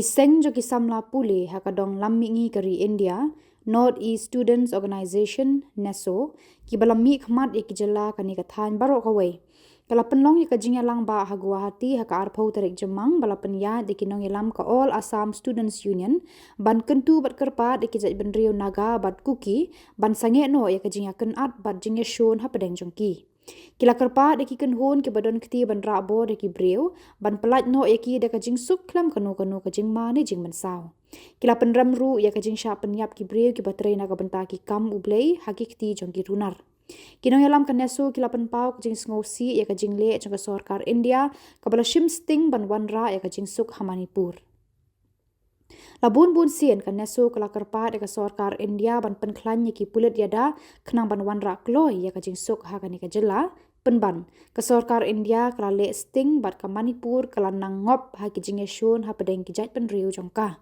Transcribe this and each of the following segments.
Seng jo ki Samla pule hakadong Mihngi kari India, North East Students Organization NEHU ki balam mi khmat Khuborjylla kani kathan barok kawai. Kala penlong ya kajing yalang ba ha Guwahati ha ka arpau tarik jemang bala penya de kinong yalam ka All Assam Students Union ban kentu bat kerpa de kijat benrio naga bat kuki ban sange no ya kajing ya kenat bat jing ya shon ha pedeng jongki. Kila kerpa de ki kenhon ki badon kti ban rabo de ki breu ban pelat no ya ki de ka Jingsuk klam kanu ka jing ma ni jing mensau. Kila penram ru ya ka jing sha penyap ki breu ki baterai naga benta ki kam ublei hakikti jongki runar. Kinong yalam kan NEHU kila penpau jing ngosi ya ka jing le jong ka sarkar India ka bala shim sting ban wanra ya ka Jingsuk ha Manipur. Labun bun sien kan NEHU kala kerpa de ka sarkar India ban penklan ya ki pulit yada kenang ban wanra kloi ya ka Jingsuk ha ka ni ka jela penban ka sarkar India kala le sting bat ka Manipur kala nangop ha ki jing shon ha pedeng ki jat pen riu jongka.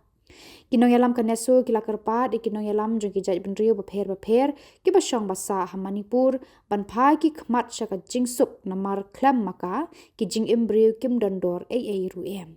Kinong yalam kan NEHU kila kerpa de kinong yalam jong ki jat pen riu bapher ki basyong basa ha Manipur ban phai ki khmat sha ka Jingsuk namar klam maka ki jing embryo kim dondor ruem.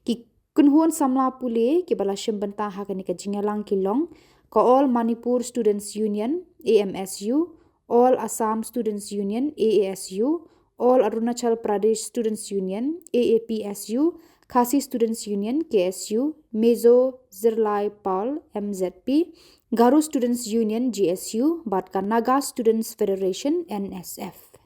Ki kunhuan Samla pule ki bala shim benta ha kani ka jingalang kilong ka All Manipur Students Union AMSU, All Assam Students Union AASU, All Arunachal Pradesh Students Union AAPSU, Khasi Students Union KSU, Mezo Zirlai Paul MZP, Garu Students Union GSU, Batka Naga Students Federation NSF.